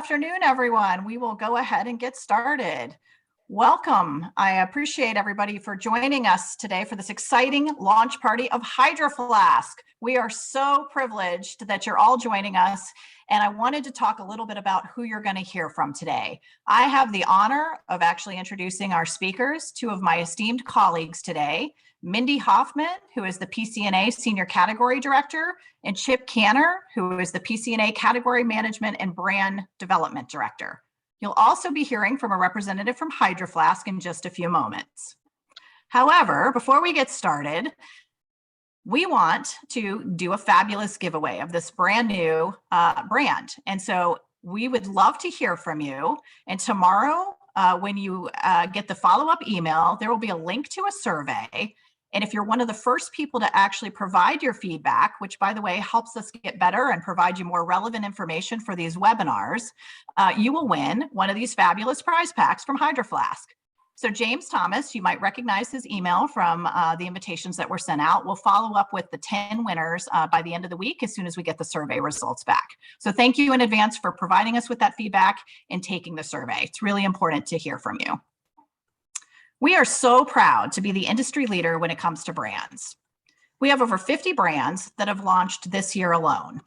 afternoon, everyone. We will go ahead and get started. Welcome. I appreciate everybody for joining us today for this exciting launch party of Hydro Flask. We are so privileged that you're all joining us, and I wanted to talk a little bit about who you're going to hear from today. I have the honor of actually introducing our speakers, two of my esteemed colleagues today, Mindy Hoffman, who is the Pcna Senior Category Director, and Chip Canner, who is the Pcna Category Management and Brand Development Director. You'll also be hearing from a representative from Hydro Flask in just a few moments. However, before we get started, we want to do a fabulous giveaway of this brand new brand. And so we would love to hear from you. And tomorrow, when you get the follow-up email, there will be a link to a survey. And if you're one of the first people to actually provide your feedback, which by the way, helps us get better and provide you more relevant information for these webinars, you will win one of these fabulous prize packs from Hydro Flask. So James Thomas, you might recognize his email from the invitations that were sent out. We'll follow up with the 10 winners by the end of the week as soon as we get the survey results back. So thank you in advance for providing us with that feedback and taking the survey. It's really important to hear from you. We are so proud to be the industry leader when it comes to brands. We have over 50 brands that have launched this year alone.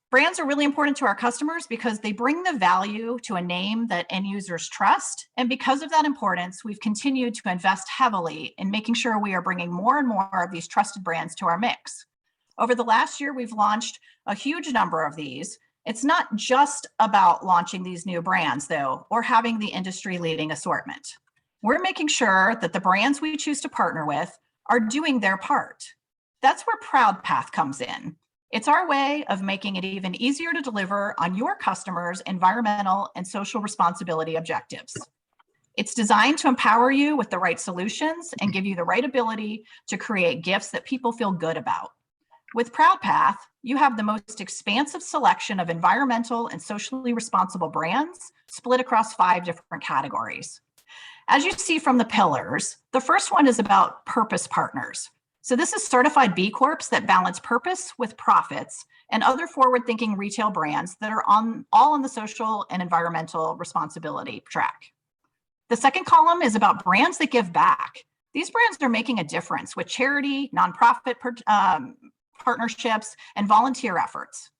Brands are really important to our customers because they bring the value to a name that end users trust. And because of that importance, we've continued to invest heavily in making sure we are bringing more and more of these trusted brands to our mix. Over the last year, we've launched a huge number of these. It's not just about launching these new brands, though, or having the industry-leading assortment. We're making sure that the brands we choose to partner with are doing their part. That's where ProudPath comes in. It's our way of making it even easier to deliver on your customers' environmental and social responsibility objectives. It's designed to empower you with the right solutions and give you the right ability to create gifts that people feel good about. With ProudPath, you have the most expansive selection of environmental and socially responsible brands split across 5 different categories. As you see from the pillars, the first one is about purpose partners. So this is certified B Corps that balance purpose with profits and other forward-thinking retail brands that are all on the social and environmental responsibility track. The second column is about brands that give back. These brands are making a difference with charity, nonprofit partnerships, and volunteer efforts.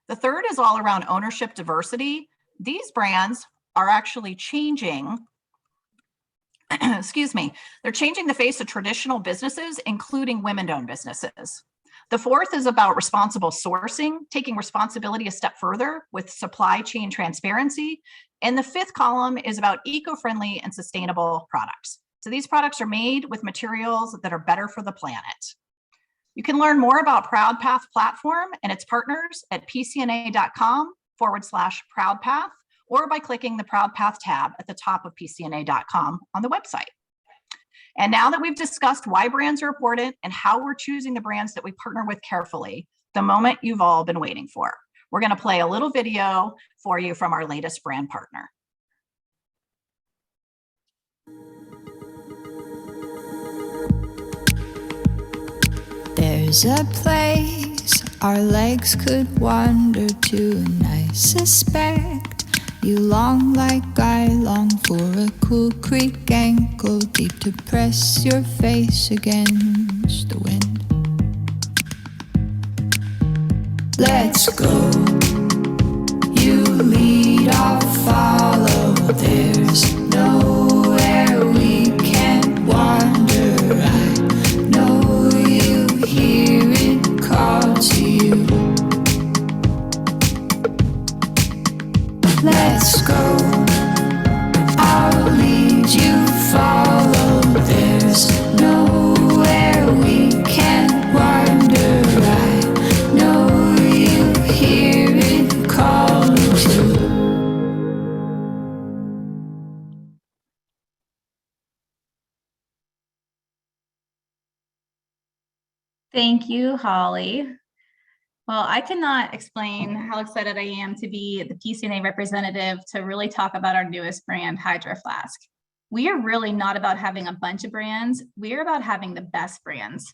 The third is all around ownership diversity. These brands are actually changing, they're changing the face of traditional businesses, including women-owned businesses. The fourth is about responsible sourcing, taking responsibility a step further with supply chain transparency. And the fifth column is about eco-friendly and sustainable products. So these products are made with materials that are better for the planet. You can learn more about ProudPath platform and its partners at pcna.com/ProudPath or by clicking the ProudPath tab at the top of pcna.com on the website. And now that we've discussed why brands are important and how we're choosing the brands that we partner with carefully, the moment you've all been waiting for. We're going to play a little video for you from our latest brand partner. There's a place our legs could wander to, and I suspect you long like I long for a cool creek ankle deep to press your face against the wind. Let's go. You lead, I'll follow. There's nowhere we can't wander. I know you hear it call to you. Let's go. I'll lead you, follow. There's nowhere we can't wander. I know you hear it call to. Thank you, Holly. Well, I cannot explain how excited I am to be the Pcna representative to really talk about our newest brand, Hydro Flask. We are really not about having a bunch of brands. We are about having the best brands.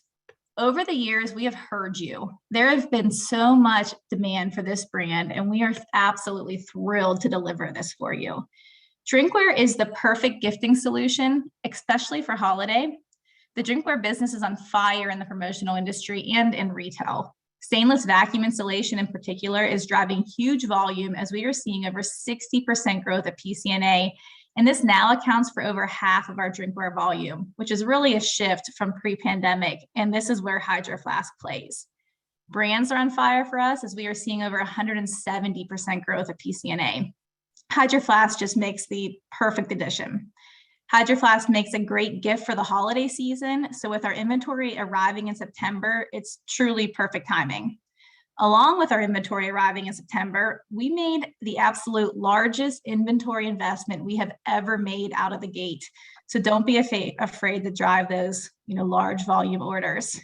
Over the years, we have heard you. There has been so much demand for this brand, and we are absolutely thrilled to deliver this for you. Drinkware is the perfect gifting solution, especially for holiday. The drinkware business is on fire in the promotional industry and in retail. Stainless vacuum insulation in particular is driving huge volume, as we are seeing over 60% growth at Pcna, and this now accounts for over half of our drinkware volume, which is really a shift from pre-pandemic, and this is where Hydro Flask plays. Brands are on fire for us, as we are seeing over 170% growth at Pcna. Hydro Flask just makes the perfect addition. Hydro Flask makes a great gift for the holiday season, so with our inventory arriving in September, it's truly perfect timing. Along with our inventory arriving in September, we made the absolute largest inventory investment we have ever made out of the gate. So don't be afraid to drive those, large volume orders.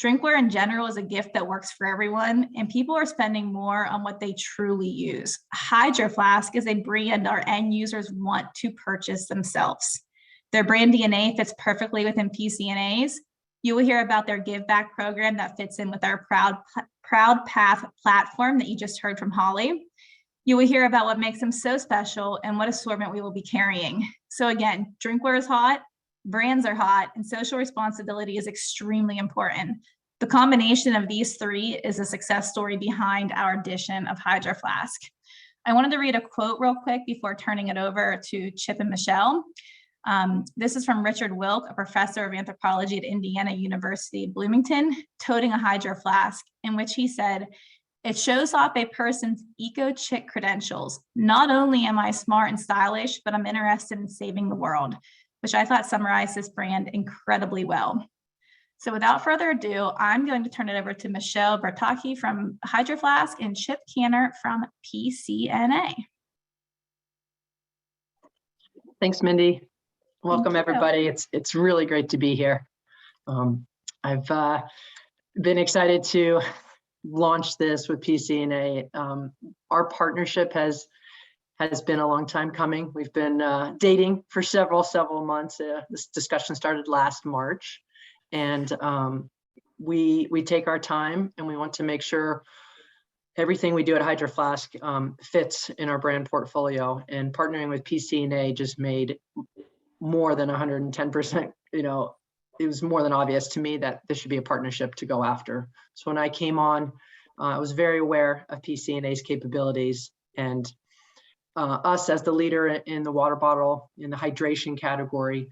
Drinkware in general is a gift that works for everyone, and people are spending more on what they truly use. Hydro Flask is a brand our end users want to purchase themselves. Their brand DNA fits perfectly within Pcna's. You will hear about their give back program that fits in with our Proud Path platform that you just heard from Holly. You will hear about what makes them so special and what assortment we will be carrying. So again, drinkware is hot, brands are hot, and social responsibility is extremely important. The combination of these three is a success story behind our addition of Hydro Flask. I wanted to read a quote real quick before turning it over to Chip and Michelle. This is from Richard Wilk, a professor of anthropology at Indiana University, Bloomington, toting a Hydro Flask, in which he said, "It shows off a person's eco-chic credentials. Not only am I smart and stylish, but I'm interested in saving the world," which I thought summarized this brand incredibly well. So without further ado, I'm going to turn it over to Michelle Bertocchi from Hydro Flask and Chip Canner from Pcna. Thanks, Mindy. Welcome, Thank you. everybody. It's really great to be here. I've been excited to launch this with Pcna. Our partnership has been a long time coming. We've been dating for several months. This discussion started last March, and we take our time, and we want to make sure everything we do at Hydro Flask fits in our brand portfolio. And partnering with Pcna just made more than 110%. It was more than obvious to me that this should be a partnership to go after. So when I came on, I was very aware of Pcna's capabilities, and us as the leader in the water bottle, in the hydration category,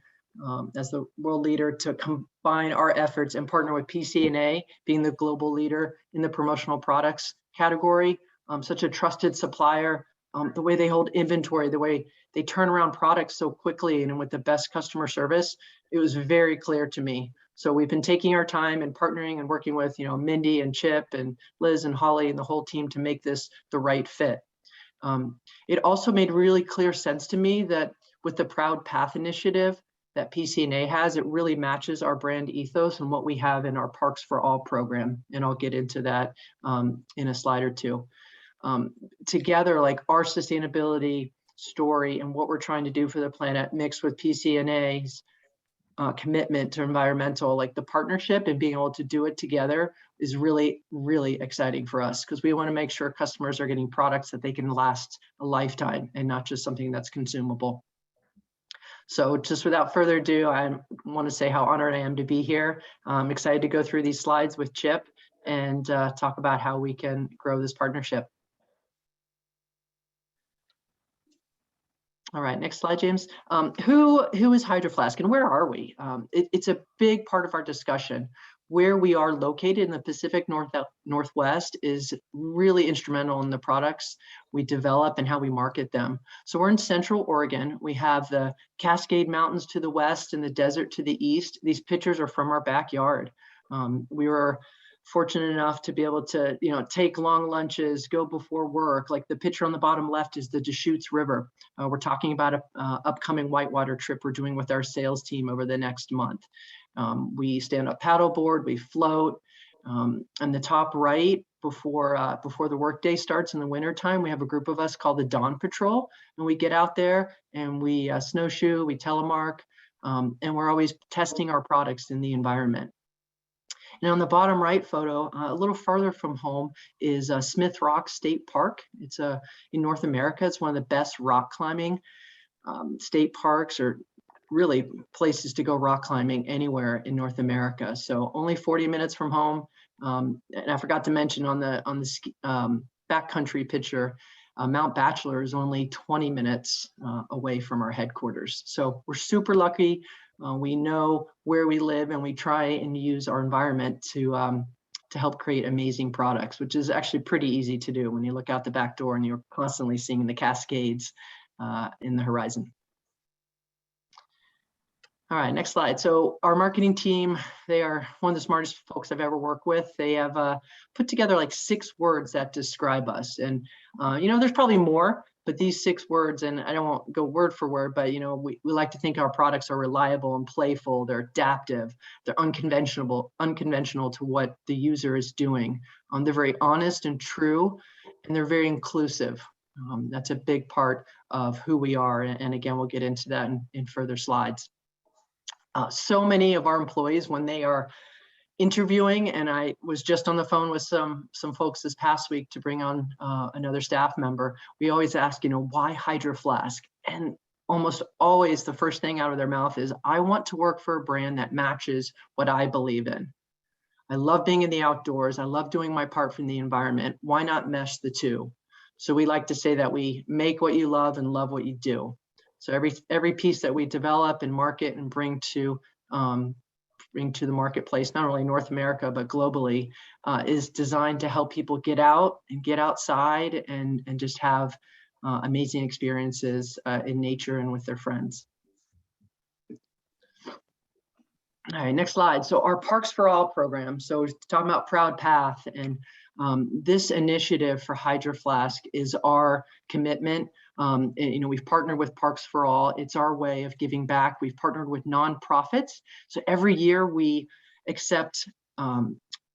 as the world leader, to combine our efforts and partner with Pcna, being the global leader in the promotional products category, such a trusted supplier, the way they hold inventory, the way they turn around products so quickly and with the best customer service, it was very clear to me. So we've been taking our time and partnering and working with, Mindy and Chip and Liz and Holly and the whole team to make this the right fit. It also made really clear sense to me that with the Proud Path initiative that Pcna has, it really matches our brand ethos and what we have in our Parks for All program. And I'll get into that in a slide or two. Together, like our sustainability story and what we're trying to do for the planet mixed with Pcna's commitment to environmental, like the partnership and being able to do it together is really, really exciting for us, because we want to make sure customers are getting products that they can last a lifetime and not just something that's consumable. So just without further ado, I want to say how honored I am to be here. I'm excited to go through these slides with Chip and talk about how we can grow this partnership. All right, next slide, James. Who is Hydro Flask and where are we? It's a big part of our discussion. Where we are located in the Pacific Northwest is really instrumental in the products we develop and how we market them. So we're in Central Oregon. We have the Cascade Mountains to the west and the desert to the east. These pictures are from our backyard. We were fortunate enough to be able to, take long lunches, go before work. Like the picture on the bottom left is the Deschutes River. We're talking about an upcoming whitewater trip we're doing with our sales team over the next month. We stand up paddleboard, we float. On the top right, before the workday starts in the wintertime, we have a group of us called the Dawn Patrol, and we get out there and we snowshoe, we telemark, and we're always testing our products in the environment. And on the bottom right photo, a little farther from home, is Smith Rock State Park. It's in North America. It's one of the best rock climbing state parks, or really places to go rock climbing anywhere in North America. So only 40 minutes from home. And I forgot to mention on the backcountry picture, Mount Bachelor is only 20 minutes away from our headquarters. So we're super lucky. We know where we live, and we try and use our environment to help create amazing products, which is actually pretty easy to do when you look out the back door and you're constantly seeing the Cascades in the horizon. All right, next slide. So our marketing team, they are one of the smartest folks I've ever worked with. They have put together like 6 words that describe us. And, there's probably more, but these 6 words, and I don't want to go word for word, but, we like to think our products are reliable and playful. They're adaptive. They're unconventional to what the user is doing. They're very honest and true, and they're very inclusive. That's a big part of who we are. And again, we'll get into that in further slides. So many of our employees, when they are interviewing, and I was just on the phone with some folks this past week to bring on another staff member, we always ask, why Hydro Flask? And almost always the first thing out of their mouth is, I want to work for a brand that matches what I believe in. I love being in the outdoors. I love doing my part from the environment. Why not mesh the two? So we like to say that we make what you love and love what you do. So every piece that we develop and market and bring to the marketplace, not only North America, but globally, is designed to help people get out and get outside and just have amazing experiences in nature and with their friends. All right, next slide. So our Parks for All program. So talking about Proud Path, and this initiative for Hydro Flask is our commitment. We've partnered with Parks for All. It's our way of giving back. We've partnered with nonprofits. So every year we accept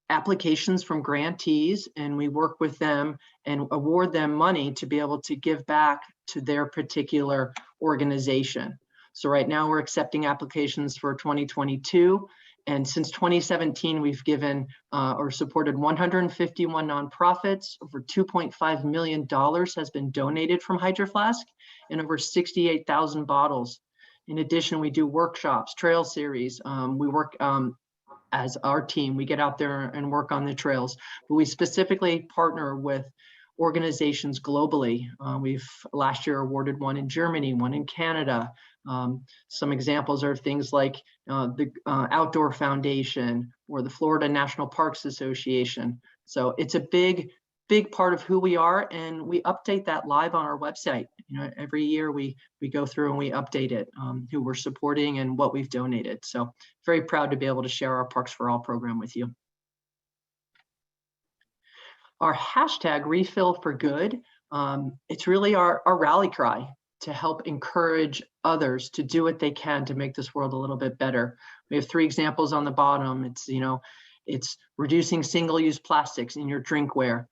applications from grantees, and we work with them and award them money to be able to give back to their particular organization. So right now we're accepting applications for 2022. And since 2017, we've given or supported 151 nonprofits. Over $2.5 million has been donated from Hydro Flask, and over 68,000 bottles. In addition, we do workshops, trail series. We work as our team, we get out there and work on the trails, but we specifically partner with organizations globally. We've last year awarded one in Germany, one in Canada. Some examples are things like the Outdoor Foundation or the Florida National Parks Association. So it's a big part of who we are, and we update that live on our website. Every year we go through and we update it, who we're supporting and what we've donated. So very proud to be able to share our Parks for All program with you. Our hashtag Refill for Good, it's really our rally cry to help encourage others to do what they can to make this world a little bit better. We have 3 examples on the bottom. It's reducing single-use plastics in your drinkware.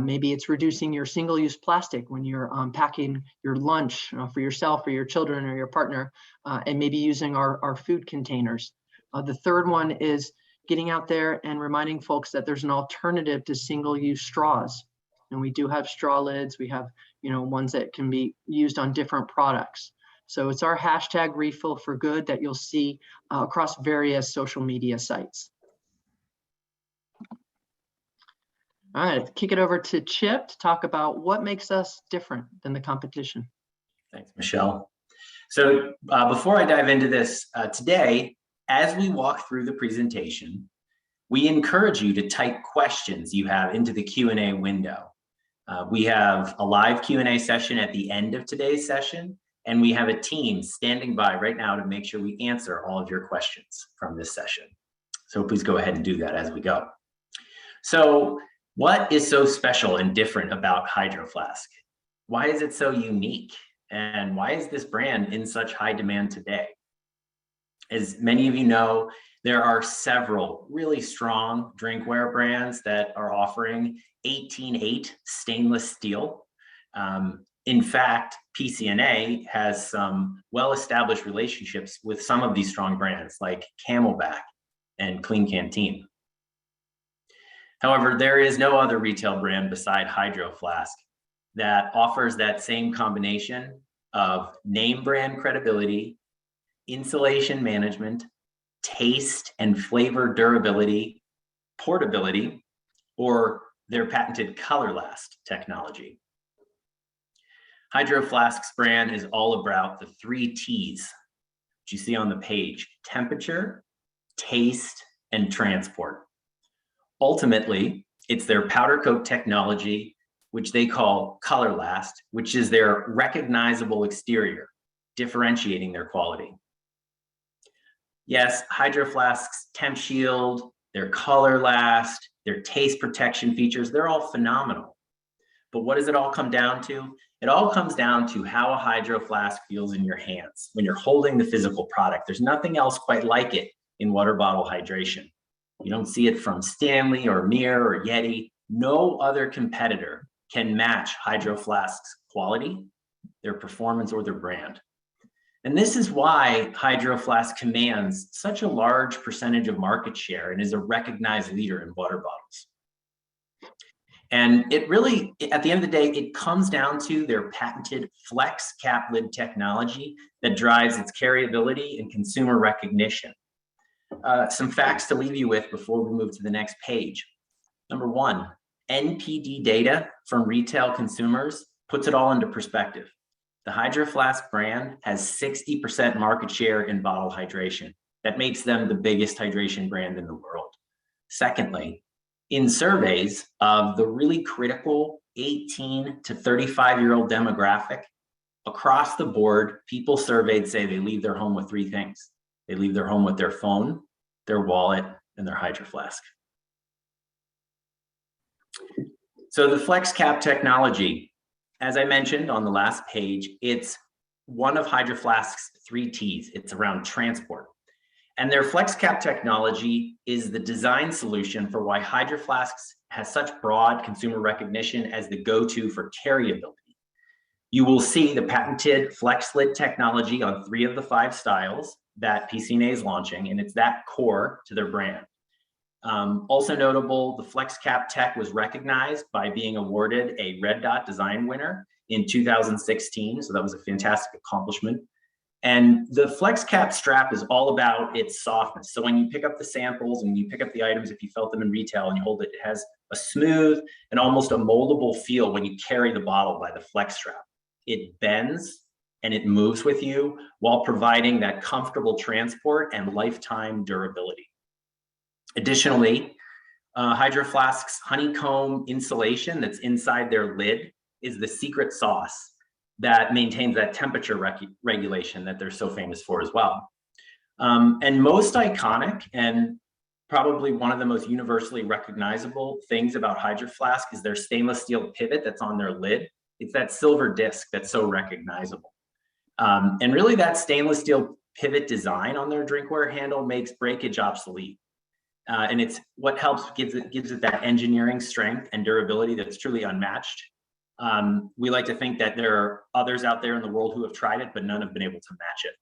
Maybe it's reducing your single-use plastic when you're packing your lunch for yourself or your children or your partner, and maybe using our food containers. The third one is getting out there and reminding folks that there's an alternative to single-use straws. And we do have straw lids. We have, ones that can be used on different products. So it's our hashtag Refill for Good that you'll see across various social media sites. All right, kick it over to Chip to talk about what makes us different than the competition. Thanks, Michelle. So before I dive into this today, as we walk through the presentation, we encourage you to type questions you have into the Q&A window. We have a live Q&A session at the end of today's session, and we have a team standing by right now to make sure we answer all of your questions from this session. So please go ahead and do that as we go. So what is so special and different about Hydro Flask? Why is it so unique? And why is this brand in such high demand today? As many of you know, there are several really strong drinkware brands that are offering 18.8 stainless steel. In fact, Pcna has some well-established relationships with some of these strong brands like Camelback and Clean Canteen. However, there is no other retail brand beside Hydro Flask that offers that same combination of name brand credibility, insulation management, taste and flavor durability, portability, or their patented Colorlast technology. Hydro Flask's brand is all about the 3 T's that you see on the page: temperature, taste, and transport. Ultimately, it's their powder coat technology, which they call Colorlast, which is their recognizable exterior, differentiating their quality. Yes, Hydro Flask's Temp Shield, their Colorlast, their taste protection features, they're all phenomenal. But what does it all come down to? It all comes down to how a Hydro Flask feels in your hands when you're holding the physical product. There's nothing else quite like it in water bottle hydration. You don't see it from Stanley or Mir or Yeti. No other competitor can match Hydro Flask's quality, their performance, or their brand. And this is why Hydro Flask commands such a large percentage of market share and is a recognized leader in water bottles. And it really, at the end of the day, it comes down to their patented flex cap lid technology that drives its carryability and consumer recognition. Some facts to leave you with before we move to the next page. Number 1, NPD data from retail consumers puts it all into perspective. The Hydro Flask brand has 60% market share in bottle hydration. That makes them the biggest hydration brand in the world. Secondly, in surveys of the really critical 18 to 35-year-old demographic, across the board, people surveyed say they leave their home with 3 things. They leave their home with their phone, their wallet, and their Hydro Flask. So the flex cap technology, as I mentioned on the last page, it's one of Hydro Flask's 3 T's. It's around transport. And their flex cap technology is the design solution for why Hydro Flask has such broad consumer recognition as the go-to for carryability. You will see the patented flex lid technology on 3 of the 5 styles that Pcna is launching, and it's that core to their brand. Also notable, the flex cap tech was recognized by being awarded a Red Dot design winner in 2016. So that was a fantastic accomplishment. And the flex cap strap is all about its softness. So when you pick up the samples and you pick up the items, if you felt them in retail and you hold it, it has a smooth and almost a moldable feel when you carry the bottle by the flex strap. It bends and it moves with you while providing that comfortable transport and lifetime durability. Additionally, Hydro Flask's honeycomb insulation that's inside their lid is the secret sauce that maintains that temperature regulation that they're so famous for as well. And most iconic and probably one of the most universally recognizable things about Hydro Flask is their stainless steel pivot that's on their lid. It's that silver disc that's so recognizable. And really that stainless steel pivot design on their drinkware handle makes breakage obsolete. And it's what gives it that engineering strength and durability that's truly unmatched. We like to think that there are others out there in the world who have tried it, but none have been able to match it.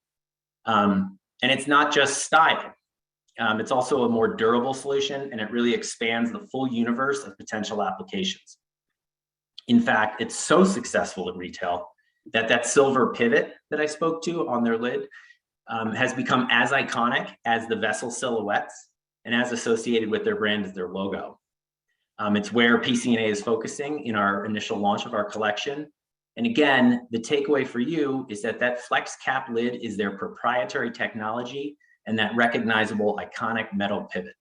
And it's not just style. It's also a more durable solution, and it really expands the full universe of potential applications. In fact, it's so successful at retail that silver pivot that I spoke to on their lid has become as iconic as the vessel silhouettes and as associated with their brand as their logo. It's where Pcna is focusing in our initial launch of our collection. And again, the takeaway for you is that flex cap lid is their proprietary technology and that recognizable iconic metal pivot.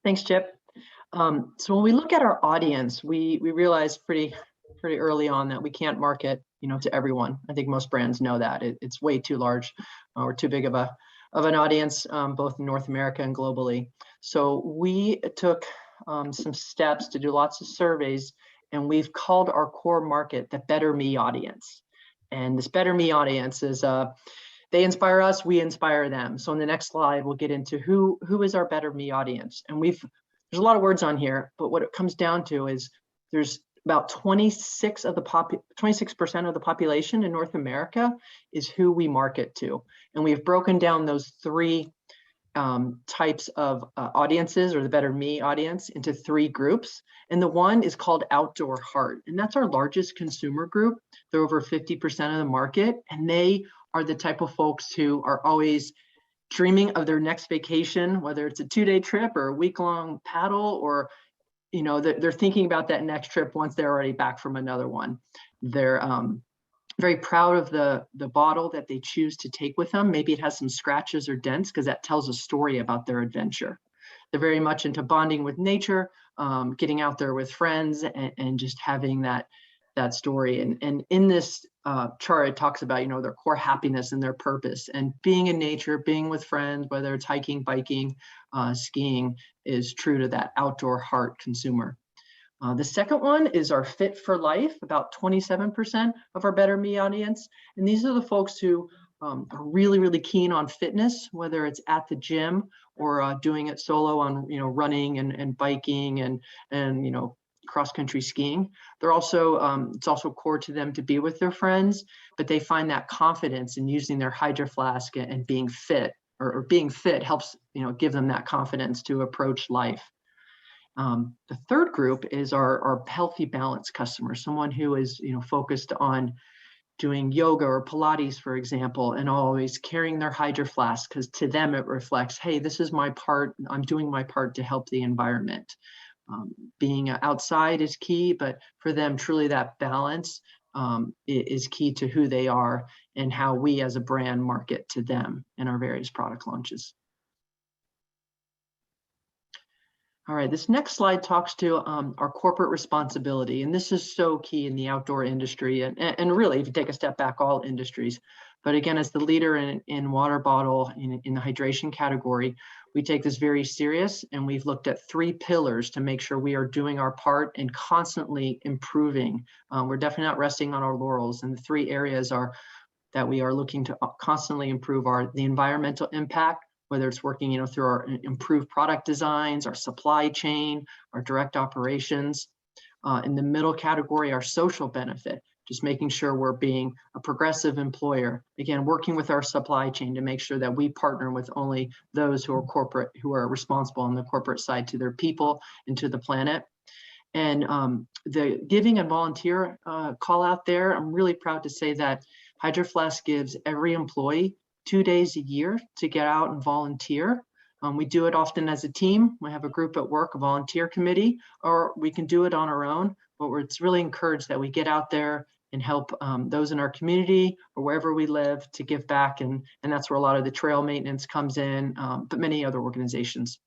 Thanks, Chip. So when we look at our audience, we realized pretty early on that we can't market, to everyone. I think most brands know that it's way too large or too big of an audience, both in North America and globally. So we took some steps to do lots of surveys, and we've called our core market the Better Me audience. And this Better Me audience is they inspire us, we inspire them. So in the next slide, we'll get into who is our Better Me audience. And there's a lot of words on here, but what it comes down to is there's about 26% of the population in North America is who we market to. And we've broken down those 3 types of audiences, or the Better Me audience, into 3 groups. And the one is called Outdoor Heart. And that's our largest consumer group. They're over 50% of the market. And they are the type of folks who are always dreaming of their next vacation, whether it's a 2-day trip or a week-long paddle, or they're thinking about that next trip once they're already back from another one. They're very proud of the bottle that they choose to take with them. Maybe it has some scratches or dents, because that tells a story about their adventure. They're very much into bonding with nature, getting out there with friends, and just having that story. And in this chart, it talks about their core happiness and their purpose, and being in nature, being with friends, whether it's hiking, biking, skiing, is true to that outdoor heart consumer. The second one is our Fit for Life, about 27% of our Better Me audience. And these are the folks who are really, really keen on fitness, whether it's at the gym or doing it solo on, running and biking and cross-country skiing. They're also, it's also core to them to be with their friends, but they find that confidence in using their Hydro Flask and being fit, or being fit helps, give them that confidence to approach life. The third group is our healthy balance customer, someone who is focused on doing yoga or Pilates, for example, and always carrying their Hydro Flask, because to them it reflects, hey, this is my part, I'm doing my part to help the environment. Being outside is key, but for them, truly that balance is key to who they are and how we as a brand market to them in our various product launches. All right, this next slide talks to our corporate responsibility, and this is so key in the outdoor industry, and really, if you take a step back, all industries. But again, as the leader in water bottle in the hydration category, we take this very serious, and we've looked at 3 pillars to make sure we are doing our part and constantly improving. We're definitely not resting on our laurels, and the 3 areas are that we are looking to constantly improve the environmental impact, whether it's working through our improved product designs, our supply chain, our direct operations. In the middle category, our social benefit, just making sure we're being a progressive employer. Again, working with our supply chain to make sure that we partner with only those who are responsible on the corporate side to their people and to the planet. And the giving and volunteer call out there, I'm really proud to say that Hydro Flask gives every employee 2 days a year to get out and volunteer. We do it often as a team. We have a group at work, a volunteer committee, or we can do it on our own, but it's really encouraged that we get out there and help those in our community or wherever we live to give back. And that's where a lot of the trail maintenance comes in, but many other organizations.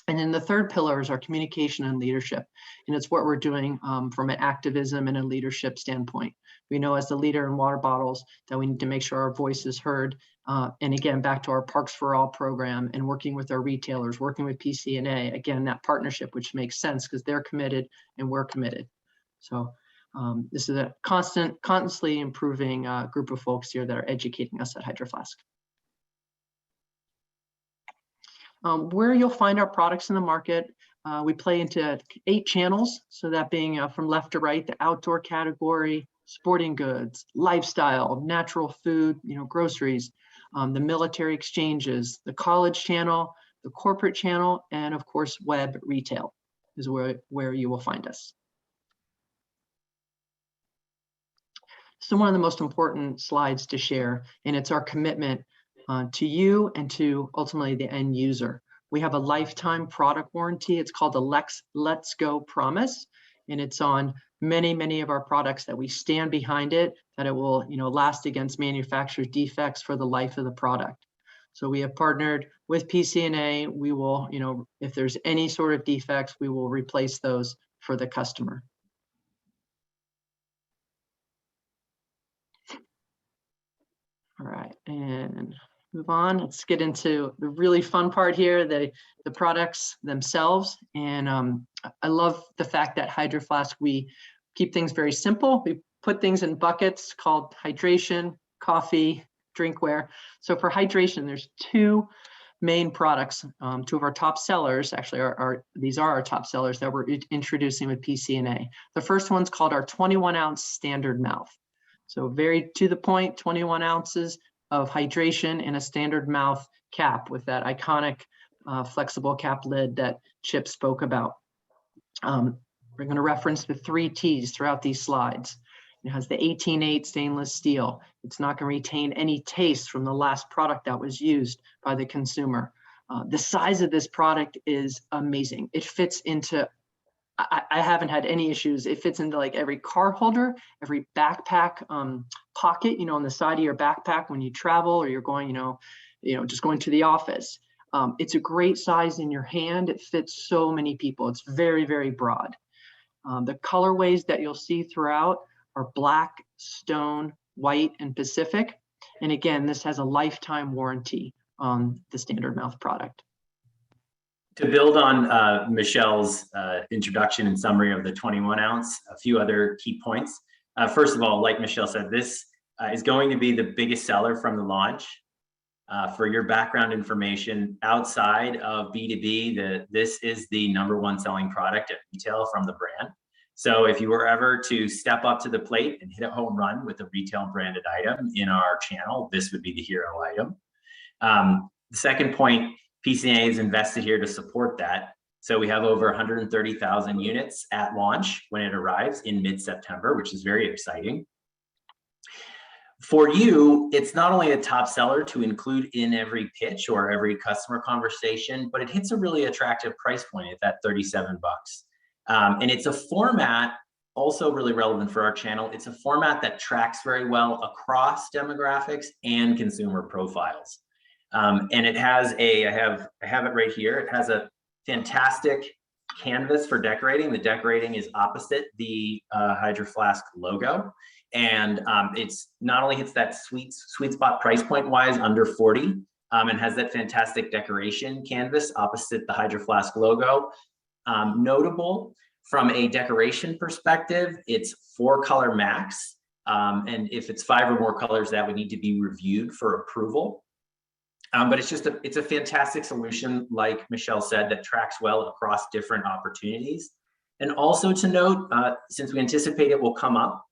And then the third pillar is our communication and leadership. And it's what we're doing from an activism and a leadership standpoint. We know as the leader in water bottles that we need to make sure our voice is heard. And again, back to our Parks for All program and working with our retailers, working with Pcna, again, that partnership, which makes sense because they're committed and we're committed. So this is a constantly improving group of folks here that are educating us at Hydro Flask. Where you'll find our products in the market, we play into 8 channels. So that being from left to right, the outdoor category, sporting goods, lifestyle, natural food, groceries, the military exchanges, the college channel, the corporate channel, and of course, web retail is where you will find us. So one of the most important slides to share, and it's our commitment to you and to ultimately the end user. We have a lifetime product warranty. It's called the Let's Go Promise, and it's on many of our products that we stand behind it, that it will last against manufacturer defects for the life of the product. So we have partnered with Pcna. We will, if there's any sort of defects, we will replace those for the customer. All right, and move on. Let's get into the really fun part here, the products themselves. And I love the fact that Hydro Flask, we keep things very simple. We put things in buckets called hydration, coffee, drinkware. So for hydration, there's 2 main products. 2 of our top sellers, actually, these are our top sellers that we're introducing with Pcna. The first one's called our 21-ounce standard mouth. So very to the point, 21 ounces, of hydration and a standard mouth cap with that iconic flexible cap lid that Chip spoke about. We're going to reference the 3 T's throughout these slides. It has the 18.8 stainless steel. It's not going to retain any taste from the last product that was used by the consumer. The size of this product is amazing. It fits into, I haven't had any issues. It fits into like every car holder, every backpack pocket, on the side of your backpack when you travel or you're going, just going to the office. It's a great size in your hand. It fits so many people. It's very, very broad. The colorways that you'll see throughout are black, stone, white, and Pacific. And again, this has a lifetime warranty on the standard mouth product. To build on Michelle's introduction and summary of the 21 ounce, a few other key points. First of all, like Michelle said, this is going to be the biggest seller from the launch. For your background information, outside of B2B, this is the #1 selling product at retail from the brand. So if you were ever to step up to the plate and hit a home run with a retail branded item in our channel, this would be the hero item. The second point, Pcna is invested here to support that. So we have over 130,000 units at launch when it arrives in mid-September, which is very exciting. For you, it's not only a top seller to include in every pitch or every customer conversation, but it hits a really attractive price point at that 37 bucks. And it's a format also really relevant for our channel. It's a format that tracks very well across demographics and consumer profiles. And it has I have it right here. It has a fantastic canvas for decorating. The decorating is opposite the Hydro Flask logo. And it's not only hits that sweet spot price point wise under 40, and has that fantastic decoration canvas opposite the Hydro Flask logo. Notable from a decoration perspective, it's 4 color max. And if it's 5 or more colors, that would need to be reviewed for approval. But it's a fantastic solution, like Michelle said, that tracks well across different opportunities. And also to note, since we anticipate it will come up,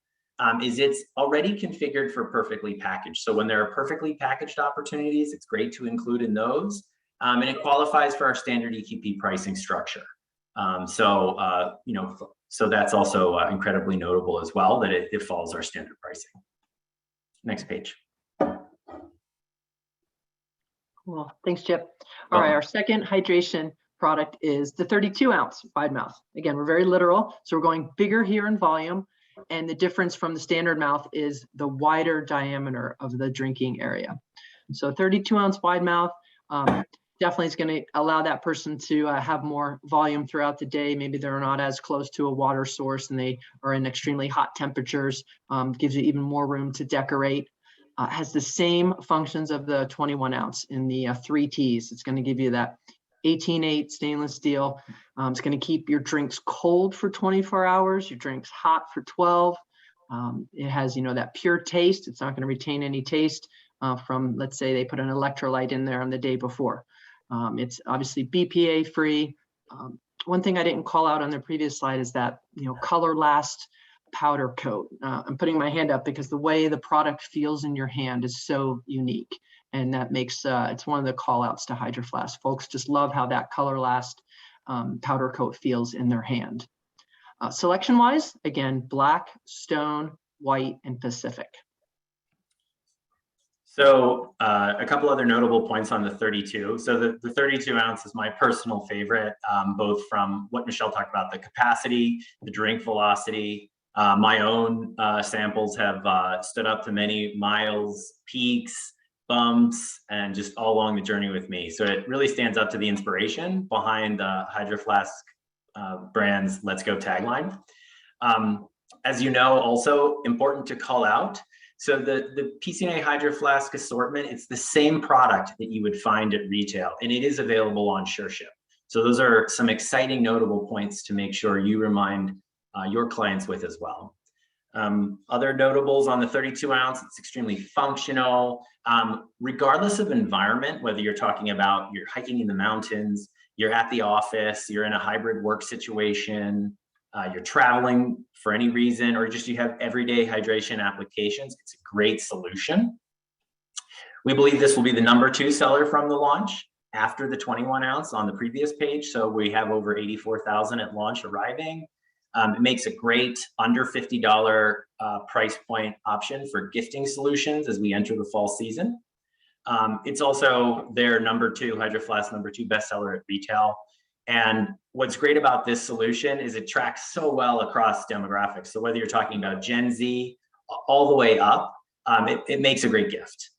is it's already configured for perfectly packaged. So when there are perfectly packaged opportunities, it's great to include in those. And it qualifies for our standard EQP pricing structure. So that's also incredibly notable as well, that it follows our standard pricing. Next page. Cool, thanks, Chip. All right, our second hydration product is the 32 ounce wide mouth. Again, we're very literal, so we're going bigger here in volume. And the difference from the standard mouth is the wider diameter of the drinking area. So 32 ounce wide mouth definitely is going to allow that person to have more volume throughout the day. Maybe they're not as close to a water source and they are in extremely hot temperatures. Gives you even more room to decorate. Has the same functions of the 21 ounce in the 3 T's. It's going to give you that 18.8 stainless steel. It's going to keep your drinks cold for 24 hours, your drinks hot for 12. It has, that pure taste. It's not going to retain any taste from, let's say they put an electrolyte in there on the day before. It's obviously BPA free. One thing I didn't call out on the previous slide is that, color last powder coat. I'm putting my hand up because the way the product feels in your hand is so unique. And that makes, it's one of the call outs to Hydro Flask. Folks just love how that color last powder coat feels in their hand. Selection wise, again, black, stone, white, and Pacific. So a couple other notable points on the 32. So the 32 ounce is my personal favorite, both from what Michelle talked about, the capacity, the drink velocity. My own samples have stood up to many miles, peaks, bumps, and just all along the journey with me. So it really stands up to the inspiration behind the Hydro Flask brand's Let's Go tagline. As you know, also important to call out. So the Pcna Hydro Flask assortment, it's the same product that you would find at retail, and it is available on SureShip. So those are some exciting notable points to make sure you remind your clients with as well. Other notables on the 32 ounce, it's extremely functional. Regardless of environment, whether you're talking about you're hiking in the mountains, you're at the office, you're in a hybrid work situation, you're traveling for any reason, or just you have everyday hydration applications, it's a great solution. We believe this will be the #2 seller from the launch after the 21 ounce on the previous page. So we have over 84,000 at launch arriving. It makes a great under $50 price point option for gifting solutions as we enter the fall season. It's also their #2, Hydro Flask #2 bestseller at retail. And what's great about this solution is it tracks so well across demographics. So whether you're talking about Gen Z all the way up, it makes a great gift.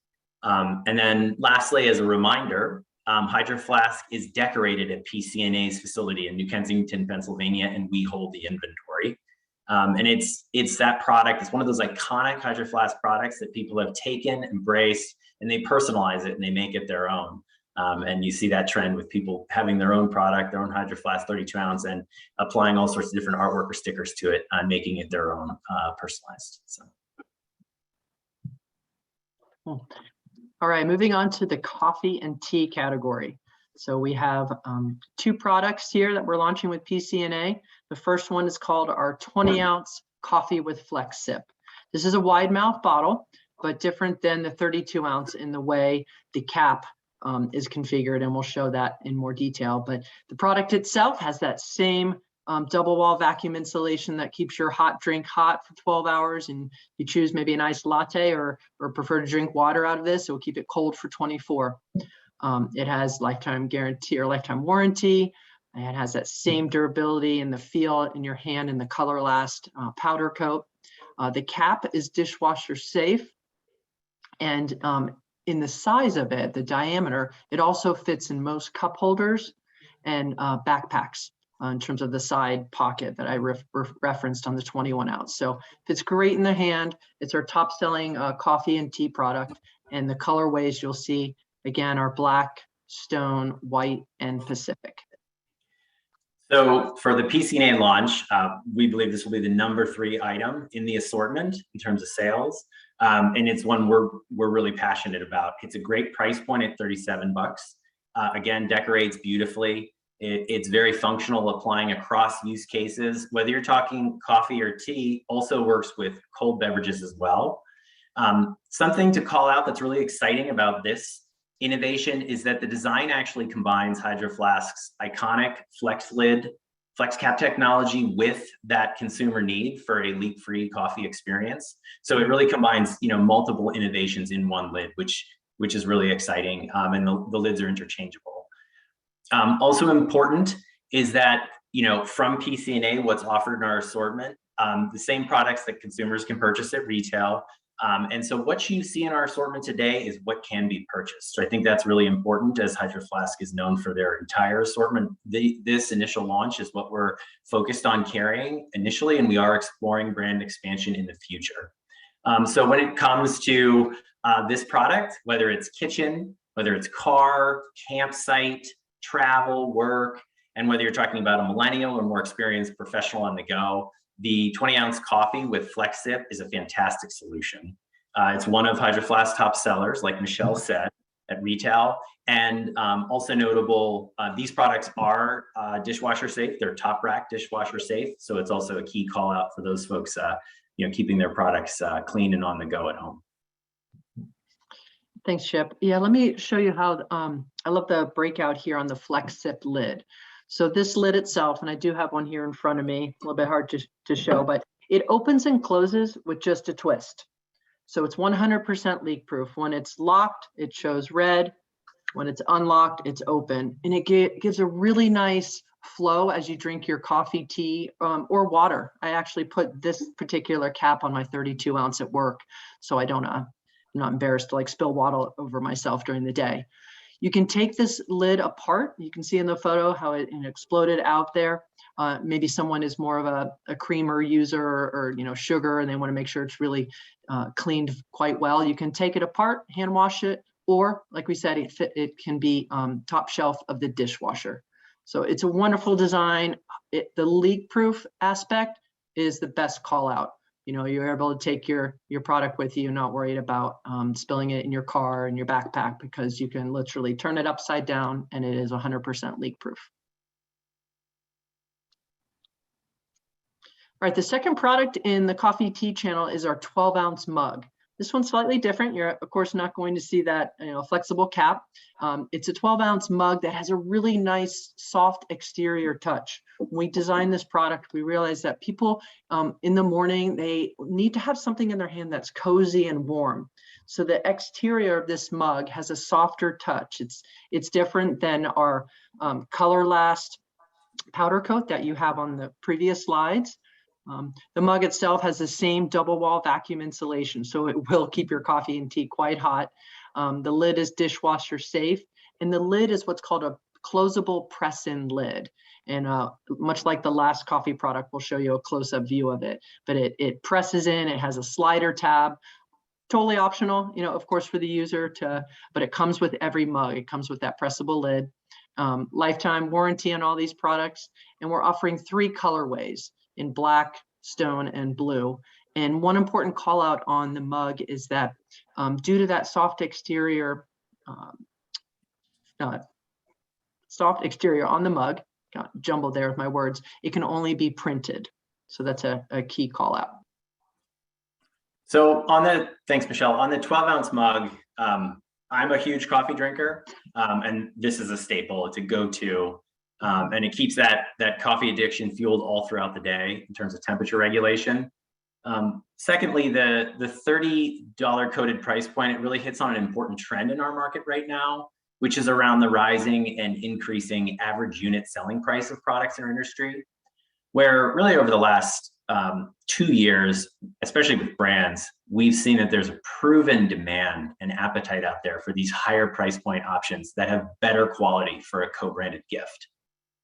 And then lastly, as a reminder, Hydro Flask is decorated at Pcna's facility in New Kensington, Pennsylvania, and we hold the inventory. And it's that product. It's one of those iconic Hydro Flask products that people have taken, embraced, and they personalize it and they make it their own. And you see that trend with people having their own product, their own Hydro Flask 32 ounce, and applying all sorts of different artwork or stickers to it, making it their own personalized. So. Cool. All right, moving on to the coffee and tea category. So we have 2 products here that we're launching with Pcna. The first one is called our 20 ounce coffee with flex sip. This is a wide mouth bottle, but different than the 32 ounce in the way the cap is configured, and we'll show that in more detail. But the product itself has that same double wall vacuum insulation that keeps your hot drink hot for 12 hours, and you choose maybe an iced latte or prefer to drink water out of this, it will keep it cold for 24. It has lifetime guarantee or lifetime warranty. It has that same durability and the feel in your hand and the color last powder coat. The cap is dishwasher safe, and in the size of it, the diameter, it also fits in most cup holders and backpacks in terms of the side pocket that I referenced on the 21 ounce. So fits great in the hand. It's our top selling coffee and tea product. And the colorways you'll see, again, are black, stone, white, and Pacific. So for the Pcna launch, we believe this will be the #3 item in the assortment in terms of sales. And it's one we're really passionate about. It's a great price point at $37. Again, decorates beautifully. It's very functional, applying across use cases. Whether you're talking coffee or tea, also works with cold beverages as well. Something to call out that's really exciting about this innovation is that the design actually combines Hydro Flask's iconic flex lid, flex cap technology with that consumer need for a leak-free coffee experience. So it really combines, multiple innovations in one lid, which is really exciting. And the lids are interchangeable. Also important is that, from Pcna, what's offered in our assortment, the same products that consumers can purchase at retail. And so what you see in our assortment today is what can be purchased. So I think that's really important, as Hydro Flask is known for their entire assortment. This initial launch is what we're focused on carrying initially, and we are exploring brand expansion in the future. So when it comes to this product, whether it's kitchen, whether it's car, campsite, travel, work, and whether you're talking about a millennial or more experienced professional on the go, the 20 ounce coffee with Flex Sip is a fantastic solution. It's one of Hydro Flask's top sellers, like Michelle said, at retail. And also notable, these products are dishwasher safe. They're top rack dishwasher safe. So it's also a key call out for those folks, keeping their products clean and on the go at home. Thanks, Chip. Yeah, let me show you how, I love the breakout here on the Flex Sip lid. So this lid itself, and I do have one here in front of me, a little bit hard to show, but it opens and closes with just a twist. So it's 100% leak proof. When it's locked, it shows red. When it's unlocked, it's open. And it gives a really nice flow as you drink your coffee, tea, or water. I actually put this particular cap on my 32 ounce at work, so I don't, I'm not embarrassed to spill water over myself during the day. You can take this lid apart. You can see in the photo how it exploded out there. Maybe someone is more of a creamer user or sugar, and they want to make sure it's really cleaned quite well. You can take it apart, hand wash it, or like we said, it can be top shelf of the dishwasher. So it's a wonderful design. The leak proof aspect is the best call out. You're able to take your product with you, not worried about spilling it in your car and your backpack, because you can literally turn it upside down and it is 100% leak proof. All right, the second product in the coffee tea channel is our 12 ounce mug. This one's slightly different. You're of course not going to see that flexible cap. It's a 12-ounce mug that has a really nice soft exterior touch. When we designed this product, we realized that people in the morning, they need to have something in their hand that's cozy and warm. So the exterior of this mug has a softer touch. It's different than our Color Last powder coat that you have on the previous slides. The mug itself has the same double wall vacuum insulation, so it will keep your coffee and tea quite hot. The lid is dishwasher safe, and the lid is what's called a closable press-in lid. And much like the last coffee product, we'll show you a close-up view of it, but it presses in, it has a slider tab, totally optional, of course, for the user but it comes with every mug. It comes with that pressable lid. Lifetime warranty on all these products, and we're offering 3 colorways in black, stone, and blue. And one important call out on the mug is that due to that soft exterior on the mug, got jumbled there with my words, it can only be printed. So that's a key call out. So thanks, Michelle. On the 12-ounce mug, I'm a huge coffee drinker, and this is a staple. It's a go-to. And it keeps that coffee addiction fueled all throughout the day in terms of temperature regulation. Secondly, the $30 coated price point, it really hits on an important trend in our market right now, which is around the rising and increasing average unit selling price of products in our industry, where really over the last 2 years, especially with brands, we've seen that there's a proven demand and appetite out there for these higher price point options that have better quality for a co-branded gift.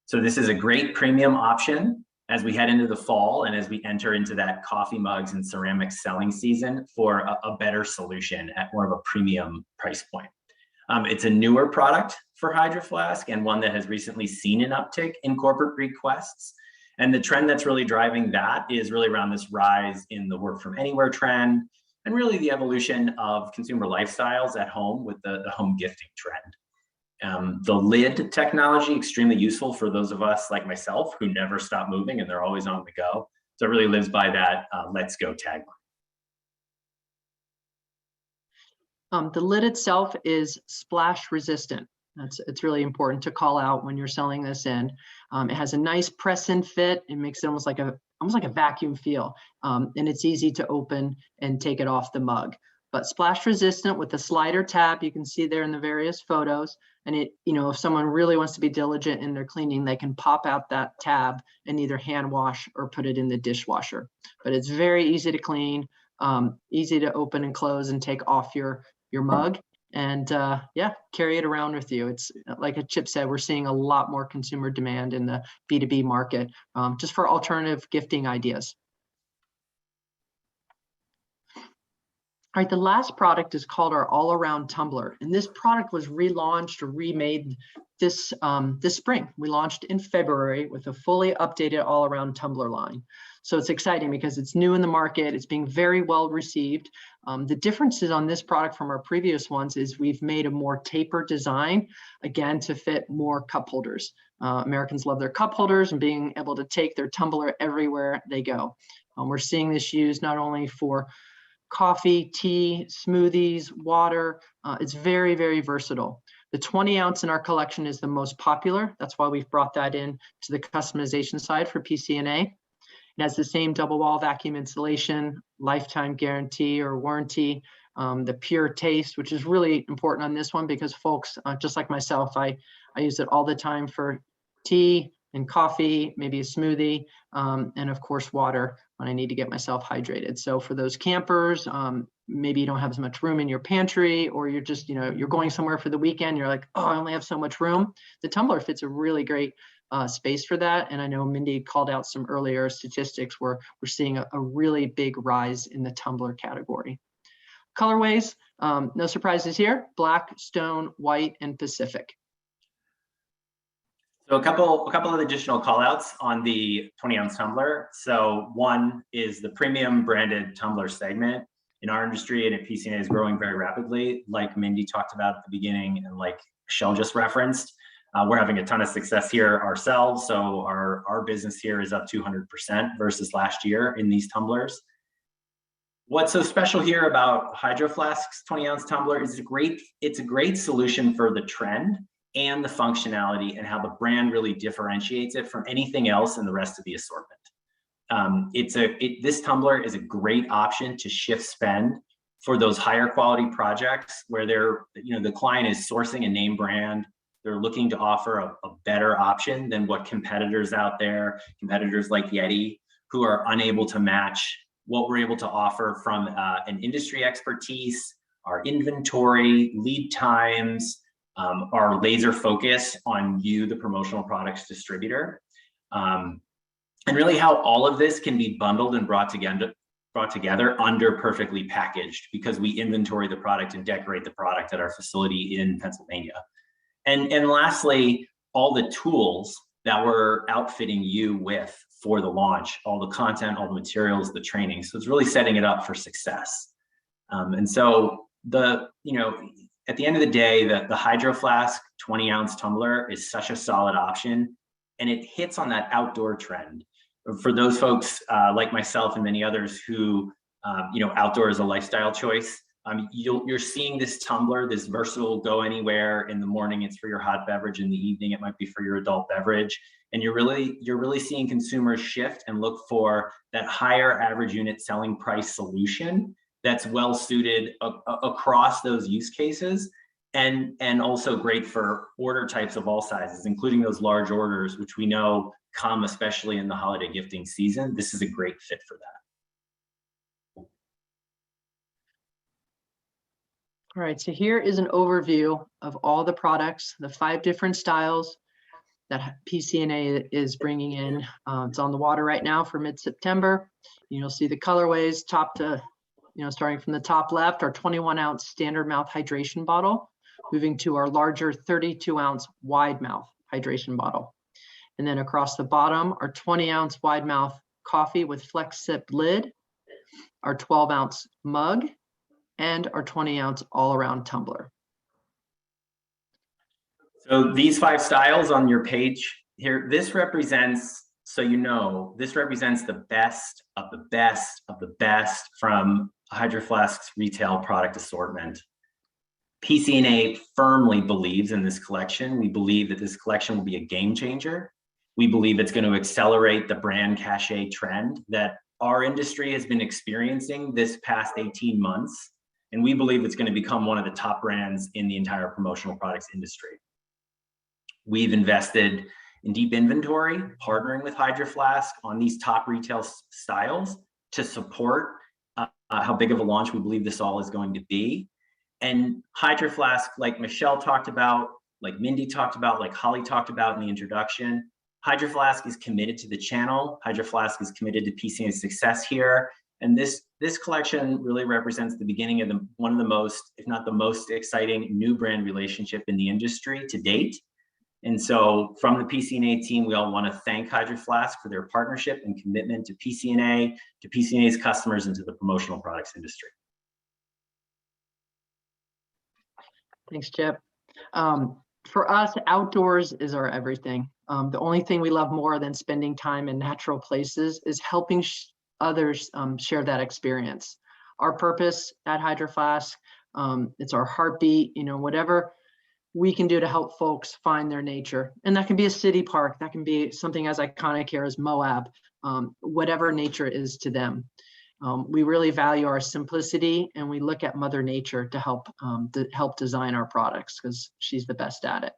So this is a great premium option as we head into the fall and as we enter into that coffee mugs and ceramics selling season for a better solution at more of a premium price point. It's a newer product for Hydro Flask and one that has recently seen an uptick in corporate requests. And the trend that's really driving that is really around this rise in the work from anywhere trend and really the evolution of consumer lifestyles at home with the home gifting trend. The lid technology, extremely useful for those of us like myself who never stop moving and they're always on the go. So it really lives by that let's go tagline. The lid itself is splash resistant. It's really important to call out when you're selling this in. It has a nice press-in fit. It makes it almost like a vacuum feel, and it's easy to open and take it off the mug. But splash resistant with the slider tab, you can see there in the various photos. And if someone really wants to be diligent in their cleaning, they can pop out that tab and either hand wash or put it in the dishwasher. But it's very easy to clean, easy to open and close and take off your mug. And carry it around with you. It's like Chip said, we're seeing a lot more consumer demand in the B2B market just for alternative gifting ideas. All right, the last product is called our all-around tumbler. And this product was relaunched or remade this spring. We launched in February with a fully updated all-around tumbler line. So it's exciting because it's new in the market. It's being very well received. The differences on this product from our previous ones is we've made a more tapered design, again, to fit more cup holders. Americans love their cup holders and being able to take their tumbler everywhere they go. We're seeing this used not only for coffee, tea, smoothies, water. It's very, very versatile. The 20-ounce in our collection is the most popular. That's why we've brought that in to the customization side for Pcna. It has the same double wall vacuum insulation, lifetime guarantee or warranty, the pure taste, which is really important on this one because folks, just like myself, I use it all the time for tea and coffee, maybe a smoothie, and of course water when I need to get myself hydrated. So for those campers, maybe you don't have as much room in your pantry, or you're just, you're going somewhere for the weekend, you're like, oh, I only have so much room. The tumbler fits a really great space for that. And I know Mindy called out some earlier statistics where we're seeing a really big rise in the tumbler category. Colorways, no surprises here: black, stone, white, and Pacific. So a couple of additional call outs on the 20-ounce tumbler. So one is the premium branded tumbler segment in our industry and at Pcna is growing very rapidly, like Mindy talked about at the beginning and like Michelle just referenced. We're having a ton of success here ourselves. So our business here is up 200% versus last year in these tumblers. What's so special here about Hydro Flask's 20-ounce tumbler is it's a great solution for the trend and the functionality and how the brand really differentiates it from anything else in the rest of the assortment. This tumbler is a great option to shift spend for those higher quality projects where the client is sourcing a name brand. They're looking to offer a better option than what competitors out there, competitors like Yeti, who are unable to match what we're able to offer from an industry expertise, our inventory, lead times, our laser focus on you, the promotional products distributor, and really how all of this can be bundled and brought together under perfectly packaged, because we inventory the product and decorate the product at our facility in Pennsylvania. And lastly, all the tools that we're outfitting you with for the launch, all the content, all the materials, the training. So it's really setting it up for success. And so at the end of the day, the Hydro Flask 20-ounce tumbler is such a solid option, and it hits on that outdoor trend. For those folks like myself and many others who, outdoor is a lifestyle choice, you're seeing this tumbler, this versatile, go anywhere. In the morning, it's for your hot beverage. In the evening, it might be for your adult beverage. And you're really seeing consumers shift and look for that higher average unit selling price solution that's well suited across those use cases, and also great for order types of all sizes, including those large orders, which we know come especially in the holiday gifting season. This is a great fit for that. All right, so here is an overview of all the products, the 5 different styles that Pcna is bringing in. It's on the water right now for mid-September. You'll see the colorways starting from the top left, our 21-ounce standard mouth hydration bottle, moving to our larger 32-ounce wide mouth hydration bottle. And then across the bottom, our 20-ounce wide mouth coffee with flex sip lid, our 12-ounce mug, and our 20-ounce all-around tumbler. So these 5 styles on your page here, this represents the best of the best of the best from Hydro Flask's retail product assortment. Pcna firmly believes in this collection. We believe that this collection will be a game changer. We believe it's going to accelerate the brand cachet trend that our industry has been experiencing this past 18 months. And we believe it's going to become one of the top brands in the entire promotional products industry. We've invested in deep inventory, partnering with Hydro Flask on these top retail styles to support how big of a launch we believe this all is going to be. And Hydro Flask, like Michelle talked about, like Mindy talked about, like Holly talked about in the introduction, Hydro Flask is committed to the channel. Hydro Flask is committed to Pcna's success here. And this collection really represents the beginning of one of the most, if not the most exciting new brand relationship in the industry to date. And so from the Pcna team, we all want to thank Hydro Flask for their partnership and commitment to Pcna, to Pcna's customers, and to the promotional products industry. Thanks, Chip. For us, outdoors is our everything. The only thing we love more than spending time in natural places is helping others share that experience. Our purpose at Hydro Flask, it's our heartbeat, whatever we can do to help folks find their nature. And that can be a city park, that can be something as iconic here as Moab, whatever nature is to them. We really value our simplicity, and we look at Mother Nature to help design our products because she's the best at it.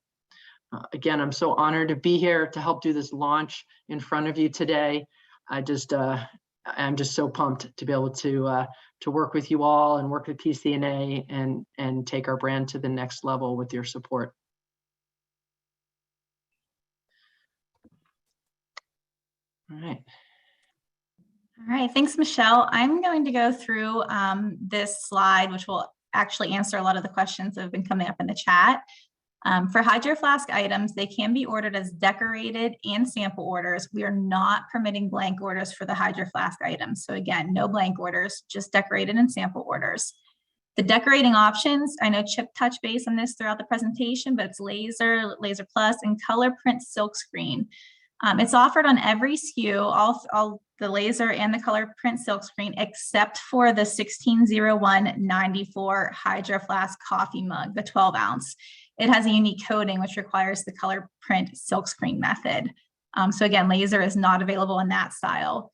Again, I'm so honored to be here to help do this launch in front of you today. I'm just so pumped to be able to work with you all and work with Pcna and take our brand to the next level with your support. All right. All right, thanks, Michelle. I'm going to go through this slide, which will actually answer a lot of the questions that have been coming up in the chat. For Hydro Flask items, they can be ordered as decorated and sample orders. We are not permitting blank orders for the Hydro Flask items. So again, no blank orders, just decorated and sample orders. The decorating options, I know Chip touched base on this throughout the presentation, but it's laser, laser plus, and color print silk screen. It's offered on every SKU, all the laser and the color print silkscreen, except for the 160194 Hydro Flask coffee mug, the 12 ounce. It has a unique coating which requires the color print silkscreen method. So again, laser is not available in that style.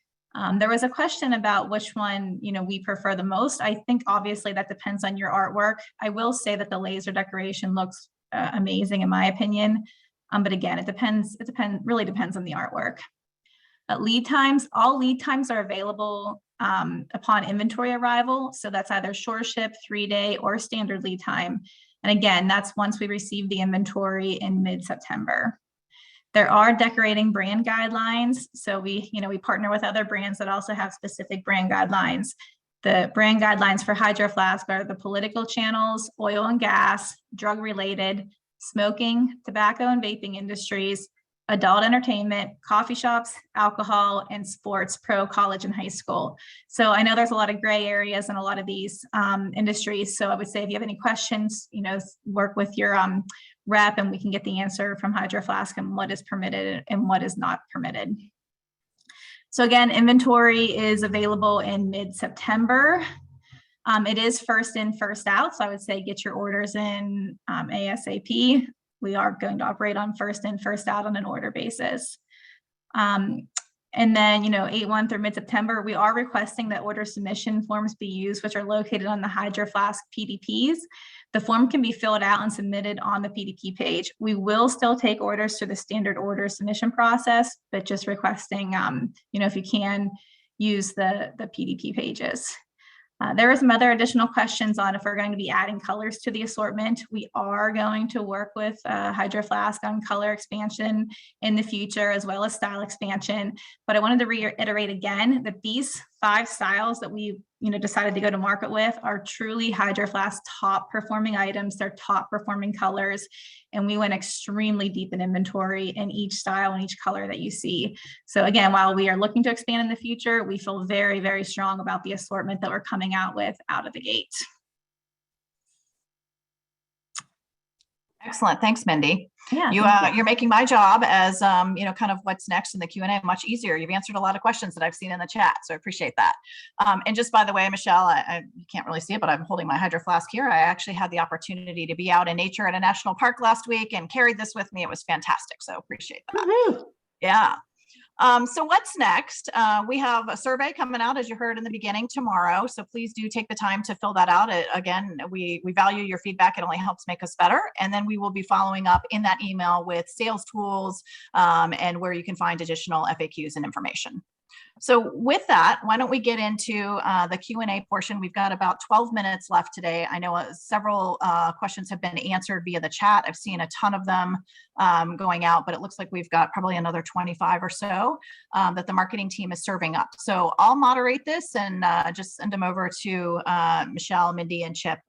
There was a question about which one, we prefer the most. I think obviously that depends on your artwork. I will say that the laser decoration looks amazing in my opinion. But again, it really depends on the artwork. Lead times, all lead times are available upon inventory arrival. So that's either shore ship, 3-day, or standard lead time. And again, that's once we receive the inventory in mid-September. There are decorating brand guidelines. So we partner with other brands that also have specific brand guidelines. The brand guidelines for Hydro Flask are the political channels, oil and gas, drug-related, smoking, tobacco and vaping industries, adult entertainment, coffee shops, alcohol, and sports, pro, college, and high school. So I know there's a lot of gray areas in a lot of these industries. So I would say if you have any questions, work with your rep and we can get the answer from Hydro Flask and what is permitted and what is not permitted. So again, inventory is available in mid-September. It is first in, first out. So I would say get your orders in ASAP. We are going to operate on first in, first out on an order basis. And then, 8/1 through mid-September, we are requesting that order submission forms be used, which are located on the Hydro Flask PDPs. The form can be filled out and submitted on the PDP page. We will still take orders through the standard order submission process, but just requesting, if you can use the PDP pages. There are some other additional questions on if we're going to be adding colors to the assortment. We are going to work with Hydro Flask on color expansion in the future, as well as style expansion. But I wanted to reiterate again that these 5 styles that we decided to go to market with are truly Hydro Flask top performing items. They're top performing colors. And we went extremely deep in inventory in each style and each color that you see. So again, while we are looking to expand in the future, we feel very, very strong about the assortment that we're coming out with out of the gate. Excellent. Thanks, Mindy. Yeah, You're making my job as, kind of what's next in the Q&A much easier. You've answered a lot of questions that I've seen in the chat, so I appreciate that. And just by the way, Michelle, you can't really see it, but I'm holding my Hydro Flask here. I actually had the opportunity to be out in nature at a national park last week and carried this with me. It was fantastic, so appreciate that. Woo-hoo. Yeah. So what's next? We have a survey coming out, as you heard in the beginning, tomorrow. So please do take the time to fill that out. Again, we value your feedback. It only helps make us better. And then we will be following up in that email with sales tools and where you can find additional FAQs and information. So with that, why don't we get into the Q&A portion? We've got about 12 minutes left today. I know several questions have been answered via the chat. I've seen a ton of them going out, but it looks like we've got probably another 25 or so that the marketing team is serving up. So I'll moderate this and just send them over to Michelle, Mindy, and Chip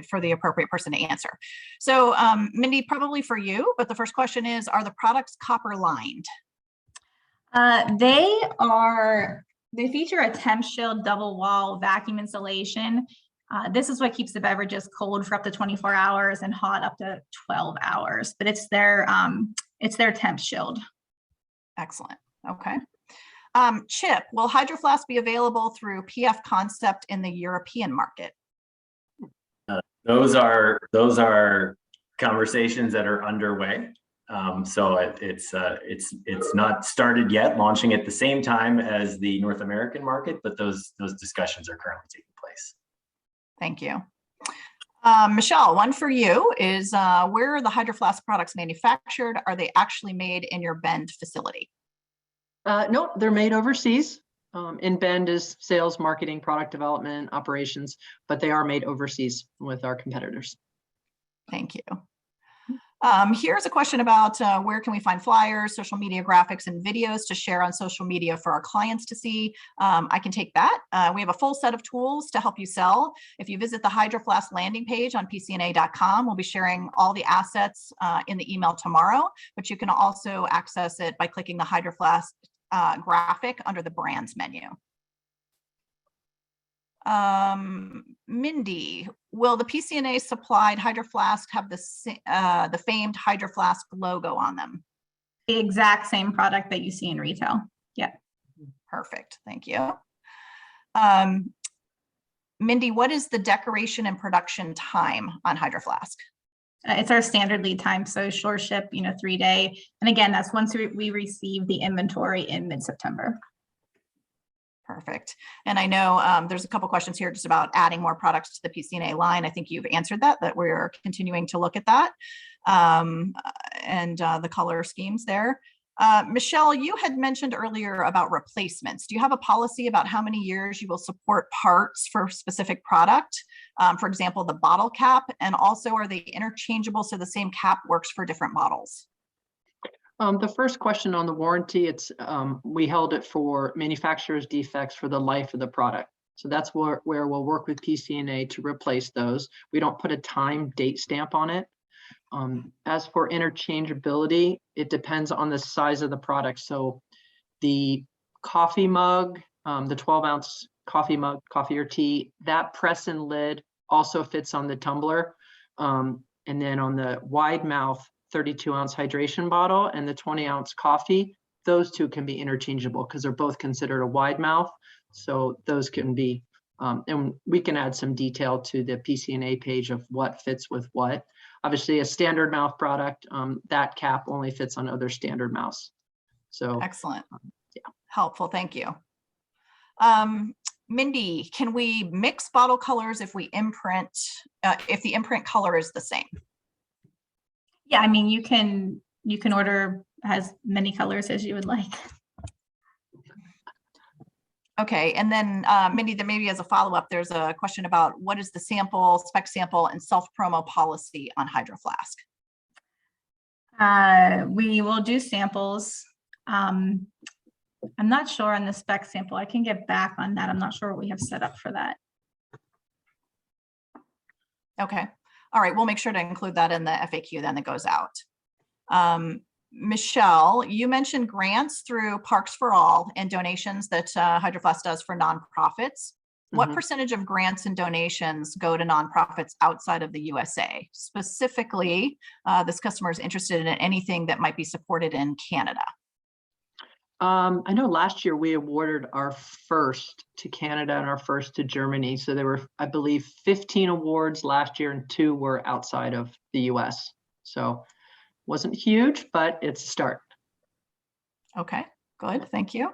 for the appropriate person to answer. So Mindy, probably for you, but the first question is, are the products copper lined? They feature a temp shield double wall vacuum insulation. This is what keeps the beverages cold for up to 24 hours and hot up to 12 hours, but it's their temp shield. Excellent. Okay. Chip, will Hydro Flask be available through PF Concept in the European market? Those are conversations that are underway. So it's not started yet, launching at the same time as the North American market, but those discussions are currently taking place. Thank you. Michelle, one for you is where are the Hydro Flask products manufactured? Are they actually made in your Bend facility? No, they're made overseas. In Bend is sales, marketing, product development, operations, but they are made overseas with our competitors. Thank you. Here's a question about where can we find flyers, social media graphics, and videos to share on social media for our clients to see. I can take that. We have a full set of tools to help you sell. If you visit the Hydro Flask landing page on pcna.com, we'll be sharing all the assets in the email tomorrow, but you can also access it by clicking the Hydro Flask graphic under the brands menu. Mindy, will the Pcna supplied Hydro Flask have the famed Hydro Flask logo on them? The exact same product that you see in retail. Yeah. Perfect. Thank you. Mindy, what is the decoration and production time on Hydro Flask? It's our standard lead time, so short ship, 3-day. And again, that's once we receive the inventory in mid-September. Perfect. And I know there's a couple questions here just about adding more products to the Pcna line. I think you've answered that we're continuing to look at that and the color schemes there. Michelle, you had mentioned earlier about replacements. Do you have a policy about how many years you will support parts for a specific product? For example, the bottle cap, and also are they interchangeable so the same cap works for different bottles? The first question on the warranty, it's we held it for manufacturer's defects for the life of the product. So that's where we'll work with Pcna to replace those. We don't put a time date stamp on it. As for interchangeability, it depends on the size of the product. So the coffee mug, the 12-ounce coffee mug, coffee or tea, that press and lid also fits on the tumbler. And then on the wide mouth 32-ounce hydration bottle and the 20-ounce coffee, those two can be interchangeable because they're both considered a wide mouth. So those can be, and we can add some detail to the Pcna page of what fits with what. Obviously, a standard mouth product, that cap only fits on other standard mouths. So excellent. Yeah. Helpful. Thank you. Mindy, can we mix bottle colors if we imprint, if the imprint color is the same? Yeah, I mean, you can order as many colors as you would like. Okay, and then Mindy, then maybe as a follow-up, there's a question about what is the sample, spec sample, and self-promo policy on Hydro Flask? We will do samples. I'm not sure on the spec sample. I can get back on that. I'm not sure what we have set up for that. Okay, all right, we'll make sure to include that in the FAQ then that goes out. Michelle, you mentioned grants through Parks for All and donations that Hydro Flask does for nonprofits. What percentage of grants and donations go to nonprofits outside of the USA? Specifically, this customer is interested in anything that might be supported in Canada. I know last year we awarded our first to Canada and our first to Germany. So there were, I believe, 15 awards last year and 2 were outside of the US. So wasn't huge, but it's a start. Okay, good, thank you.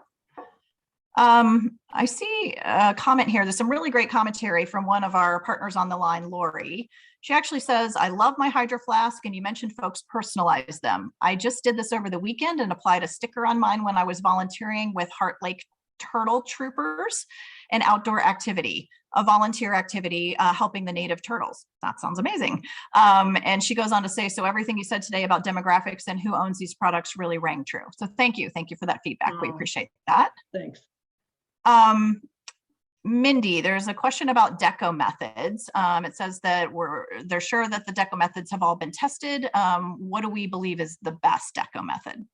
I see a comment here. There's some really great commentary from one of our partners on the line, Lori. She actually says, I love my Hydro Flask, and you mentioned folks personalize them. I just did this over the weekend and applied a sticker on mine when I was volunteering with Heart Lake Turtle Troopers, an outdoor activity, a volunteer activity helping the native turtles. That sounds amazing. And she goes on to say, so everything you said today about demographics and who owns these products really rang true. So thank you for that feedback. We appreciate that. Thanks. Mindy, there's a question about Deco Methods. It says that they're sure that the Deco Methods have all been tested. What do we believe is the best Deco method?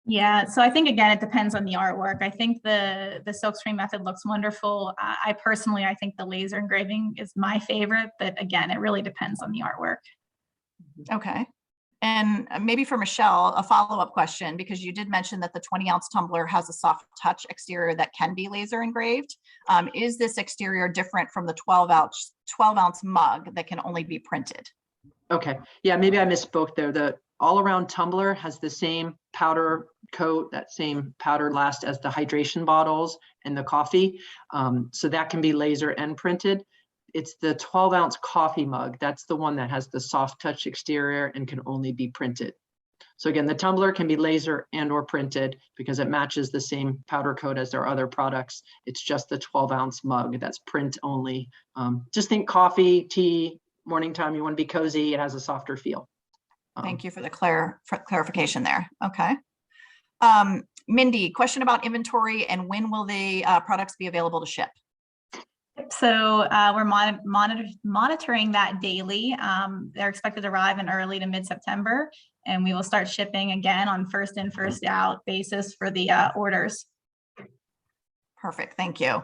Yeah, so I think, again, it depends on the artwork. I think the silkscreen method looks wonderful. I personally think the laser engraving is my favorite, but again, it really depends on the artwork. Okay. And maybe for Michelle, a follow-up question, because you did mention that the 20-ounce tumbler has a soft touch exterior that can be laser engraved. Is this exterior different from the 12-ounce mug that can only be printed? Okay, yeah, maybe I misspoke there. The all-around tumbler has the same powder coat, that same powder last as the hydration bottles and the coffee. So that can be laser and printed. It's the 12-ounce coffee mug. That's the one that has the soft touch exterior and can only be printed. So again, the tumbler can be laser and or printed because it matches the same powder coat as their other products. It's just the 12-ounce mug that's print only. Just think coffee, tea, morning time, you want to be cozy. It has a softer feel. Thank you for the clarification there. Okay. Mindy, question about inventory and when will the products be available to ship? So we're monitoring that daily. They're expected to arrive in early to mid-September, and we will start shipping again on first in, first out basis for the orders. Perfect, thank you.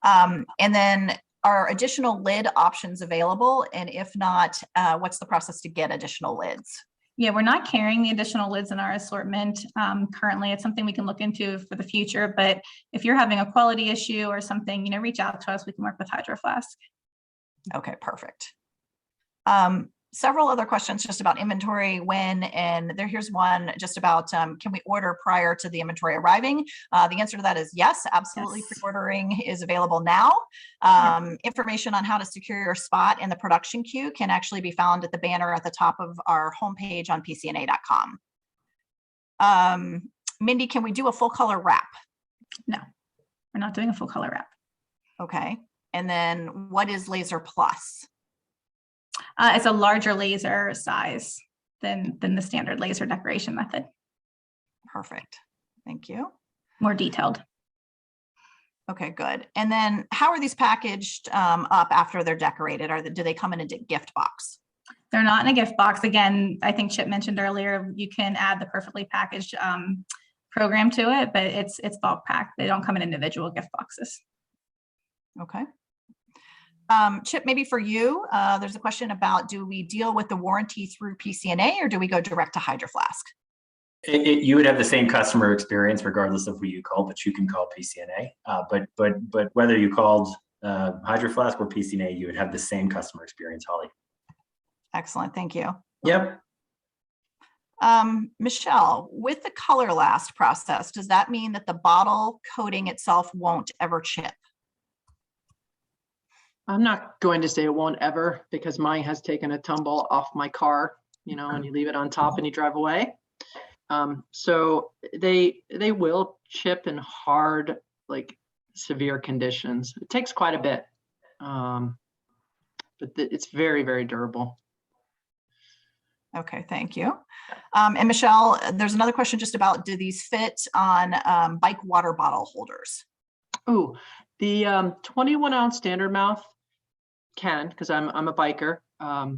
And then are additional lid options available? And if not, what's the process to get additional lids? Yeah, we're not carrying the additional lids in our assortment currently. It's something we can look into for the future, but if you're having a quality issue or something, reach out to us. We can work with Hydro Flask. Okay, perfect. Several other questions just about inventory, when, and here's one just about, can we order prior to the inventory arriving? The answer to that is yes, absolutely. Yes. Pre-ordering is available now. Information on how to secure your spot in the production queue can actually be found at the banner at the top of our homepage on pcna.com. Mindy, can we do a full color wrap? No, we're not doing a full color wrap. Okay. And then what is Laser Plus? It's a larger laser size than the standard laser decoration method. Perfect. Thank you. More detailed. Okay, good. And then how are these packaged up after they're decorated? Do they come in a gift box? They're not in a gift box. Again, I think Chip mentioned earlier, you can add the perfectly packaged program to it, but it's bulk packed. They don't come in individual gift boxes. Okay. Chip, maybe for you, there's a question about, do we deal with the warranty through PCNA or do we go direct to Hydro Flask? You would have the same customer experience regardless of who you call, but you can call PCNA. But whether you called Hydroflask or PCNA, you would have the same customer experience, Holly. Excellent, thank you. Yep. Michelle, with the color last process, does that mean that the bottle coating itself won't ever chip? I'm not going to say it won't ever, because mine has taken a tumble off my car, and you leave it on top and you drive away. So they will chip in hard, like severe conditions. It takes quite a bit, but it's very, very durable. Okay, thank you. And Michelle, there's another question just about, do these fit on bike water bottle holders? Oh, the 21-ounce standard mouth can, because I'm a biker, as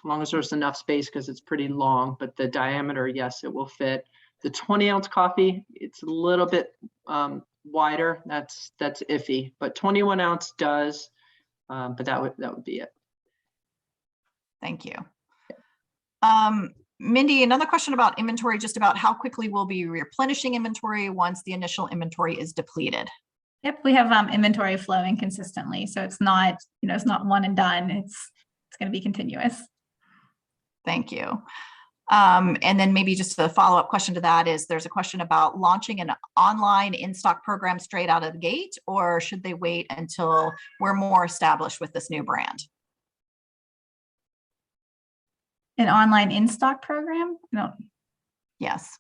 long as there's enough space, because it's pretty long, but the diameter, yes, it will fit. The 20-ounce coffee, it's a little bit wider. That's iffy, but 21-ounce does. But that would be it. Thank you. Mindy, another question about inventory, just about how quickly we'll be replenishing inventory once the initial inventory is depleted. Yep, we have inventory flowing consistently, so it's not, it's not one and done. It's going to be continuous. Thank you. And then maybe just a follow-up question to that is, there's a question about launching an online in-stock program straight out of the gate, or should they wait until we're more established with this new brand? An online in-stock program? No. Yes.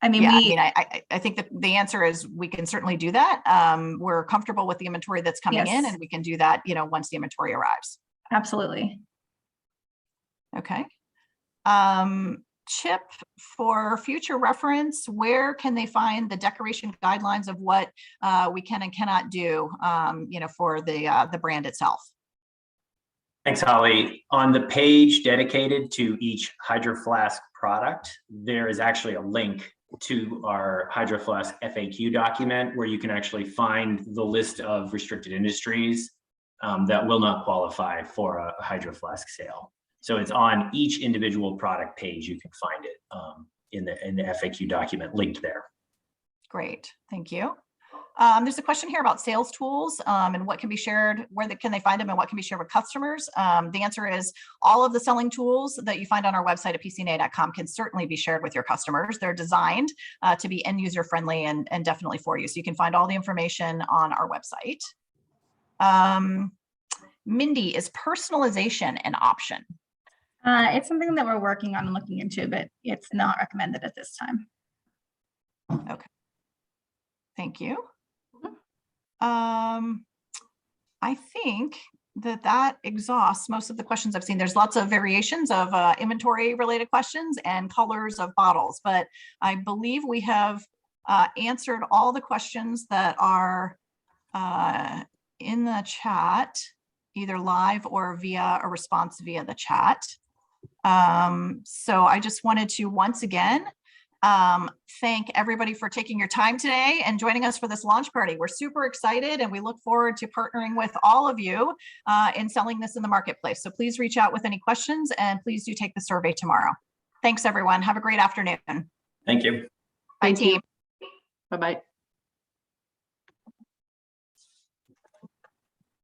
I mean, yeah, I think that the answer is we can certainly do that. We're comfortable with the inventory that's coming in, and we can do that, once the inventory arrives. Absolutely. Okay. Chip, for future reference, where can they find the decoration guidelines of what we can and cannot do, for the brand itself? Thanks, Holly. On the page dedicated to each Hydroflask product, there is actually a link to our Hydroflask FAQ document where you can actually find the list of restricted industries that will not qualify for a Hydroflask sale. So it's on each individual product page. You can find it in the FAQ document linked there. Great, thank you. There's a question here about sales tools and what can be shared, can they find them, and what can be shared with customers. The answer is all of the selling tools that you find on our website at pcna.com can certainly be shared with your customers. They're designed to be end user friendly and definitely for you. So you can find all the information on our website. Mindy, is personalization an option? It's something that we're working on and looking into, but it's not recommended at this time. Okay. Thank you. I think that exhausts most of the questions I've seen. There's lots of variations of inventory related questions and colors of bottles, but I believe we have answered all the questions that are in the chat, either live or via a response via the chat. So I just wanted to once again thank everybody for taking your time today and joining us for this launch party. We're super excited and we look forward to partnering with all of you in selling this in the marketplace. So please reach out with any questions and please do take the survey tomorrow. Thanks, everyone. Have a great afternoon. Thank you. Bye, team. Bye-bye.